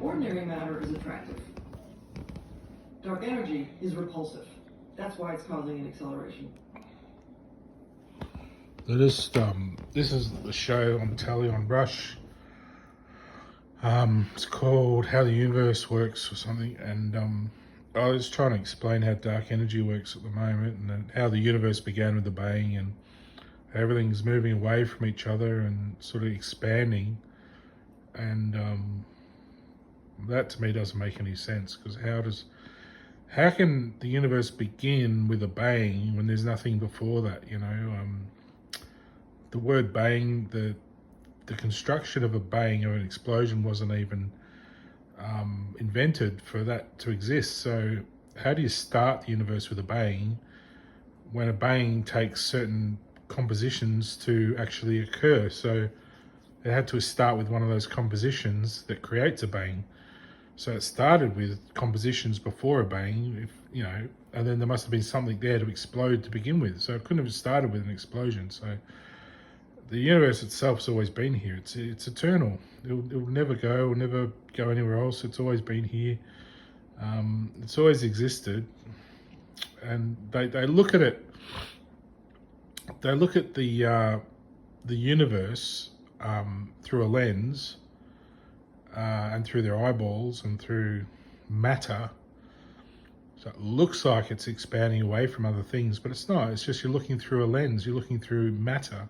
ordinary matter is attractive. Dark energy is repulsive. That's why it's causing an acceleration. This is the show on telly on Rush. It's called How the Universe Works or something, and I was trying to explain how dark energy works at the moment, and then how the universe began with the bang, and everything's moving away from each other and sort of expanding, and that to me doesn't make any sense, because how can the universe begin with a bang when there's nothing before that? The word bang, the construction of a bang, of an explosion, wasn't even invented for that to exist. So how do you start the universe with a bang when a bang takes certain compositions to actually occur? So it had to start with one of those compositions that creates a bang. So it started with compositions before a bang, and then there must have been something there to explode to begin with. So it couldn't have started with an explosion. So the universe itself's always been here. It's eternal. It'll never go. It'll never go anywhere else. It's always been here. It's always existed. And they look at it. They look at the universe through a lens, and through their eyeballs and through matter. So it looks like it's expanding away from other things, but it's not. It's just you're looking through a lens. You're looking through matter.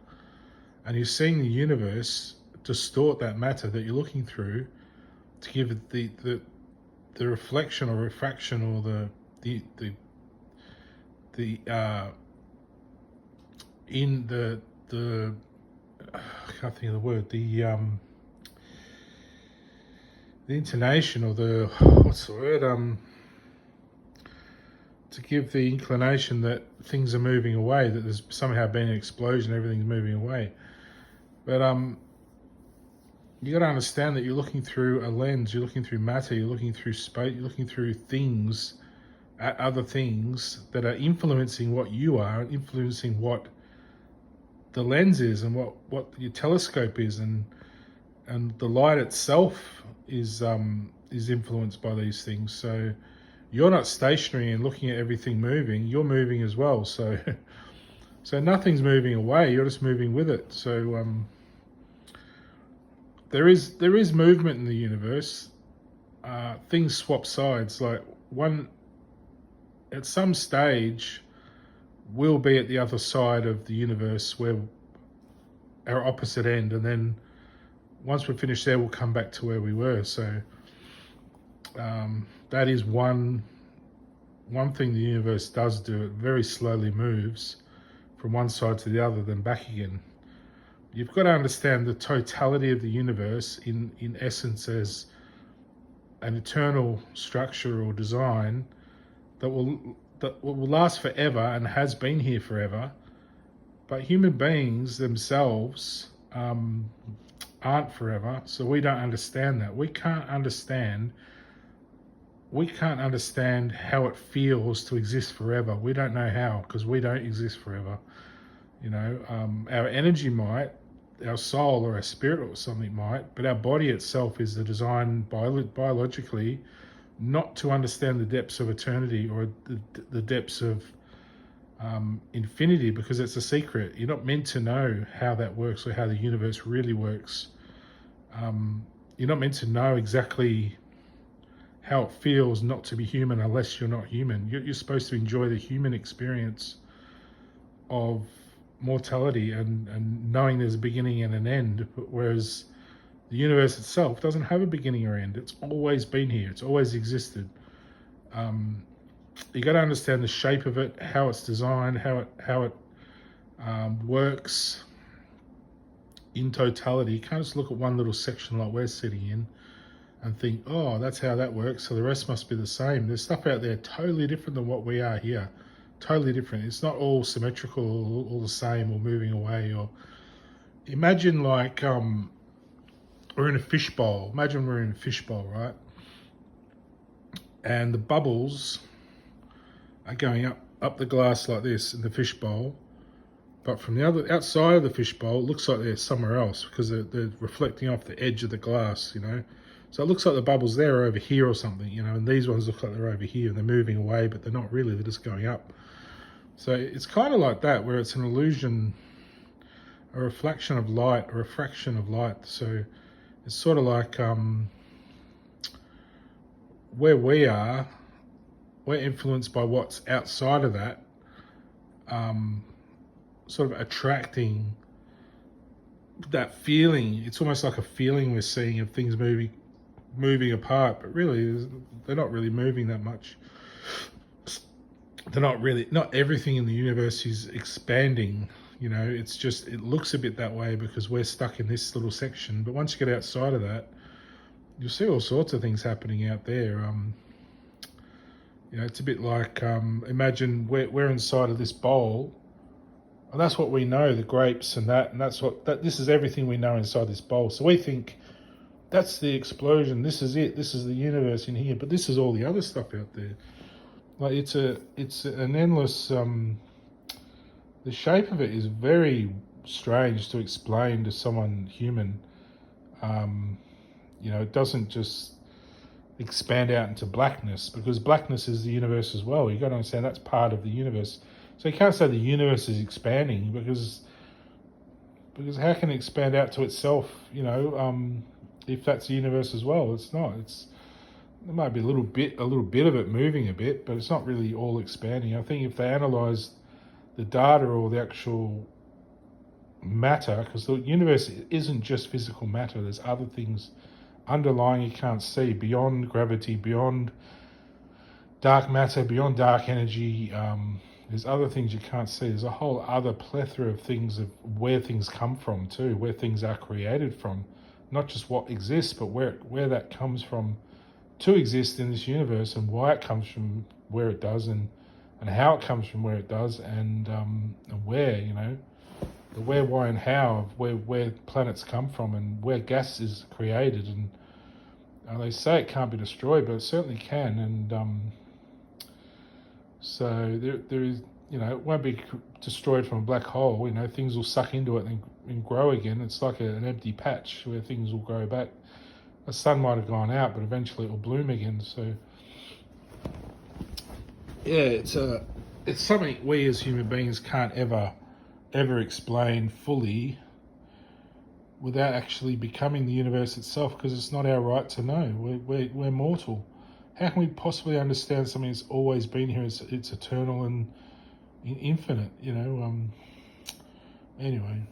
And you're seeing the universe distort that matter that you're looking through to give it the reflection or refraction, or the I can't think of the word, the intonation, or what's the word, to give the inclination that things are moving away, that there's somehow been an explosion, everything's moving away. But you got to understand that you're looking through a lens, you're looking through matter, you're looking through space, you're looking through things, at other things that are influencing what you are, and influencing what the lens is, and what your telescope is, and the light itself is influenced by these things. So you're not stationary and looking at everything moving, you're moving as well. So nothing's moving away, you're just moving with it. So there is movement in the universe. Things swap sides. Like at some stage, we'll be at the other side of the universe, where our opposite end, and then once we're finished there, we'll come back to where we were. So that is one thing the universe does do. It very slowly moves from one side to the other, then back again. You've got to understand the totality of the universe in essence as an eternal structure or design that will last forever and has been here forever. But human beings themselves aren't forever, so we don't understand that. We can't understand how it feels to exist forever. We don't know how, because we don't exist forever. Our energy might, our soul or our spirit or something might, but our body itself is designed biologically not to understand the depths of eternity, or the depths of infinity, because it's a secret. You're not meant to know how that works, or how the universe really works. You're not meant to know exactly how it feels not to be human unless you're not human. You're supposed to enjoy the human experience of mortality and knowing there's a beginning and an end, whereas the universe itself doesn't have a beginning or end. It's always been here. It's always existed. You got to understand the shape of it, how it's designed, how it works in totality. You can't just look at one little section like we're sitting in and think, oh, that's how that works, so the rest must be the same. There's stuff out there totally different than what we are here. Totally different. It's not all symmetrical, all the same, or moving away. Or imagine like we're in a fishbowl. Imagine we're in a fishbowl, right? And the bubbles are going up the glass like this in the fishbowl, but from the outside of the fishbowl, it looks like they're somewhere else, because they're reflecting off the edge of the glass. So it looks like the bubbles there are over here or something, you know, and these ones look like they're over here and they're moving away, but they're not really, they're just going up. So it's kind of like that, where it's an illusion, a reflection of light, a refraction of light. So it's sort of like where we are, we're influenced by what's outside of that, sort of attracting that feeling. It's almost like a feeling we're seeing of things moving apart, but really they're not really moving that much. They're not everything in the universe is expanding, you know. It's just, it looks a bit that way because we're stuck in this little section, but once you get outside of that, you'll see all sorts of things happening out there. You know, it's a bit like, imagine we're inside of this bowl, and that's what we know, the grapes and this is everything we know inside this bowl. So we think that's the explosion, this is it, this is the universe in here, but this is all the other stuff out there. Like it's an endless, the shape of it is very strange to explain to someone human. You know, it doesn't just expand out into blackness, because blackness is the universe as well. You've got to understand that's part of the universe. So you can't say the universe is expanding, because how can it expand out to itself, you know, if that's the universe as well? It's not. There might be a little bit of it moving a bit, but it's not really all expanding. I think if they analysed the data or the actual matter, because the universe isn't just physical matter, there's other things underlying you can't see, beyond gravity, beyond dark matter, beyond dark energy. There's other things you can't see. There's a whole other plethora of things, of where things come from too, where things are created from, not just what exists, but where that comes from to exist in this universe, and why it comes from where it does, and how it comes from where it does, and where, you know, the where, why, and how of where planets come from, and where gas is created. And they say it can't be destroyed, but it certainly can. And so there is, you know, it won't be destroyed from a black hole. You know, things will suck into it and grow again. It's like an empty patch where things will grow back. The sun might have gone out, but eventually it will bloom again. So yeah, it's something we as human beings can't ever explain fully without actually becoming the universe itself, because it's not our right to know. We're mortal. How can we possibly understand something that's always been here? It's eternal and infinite, you know. Anyway.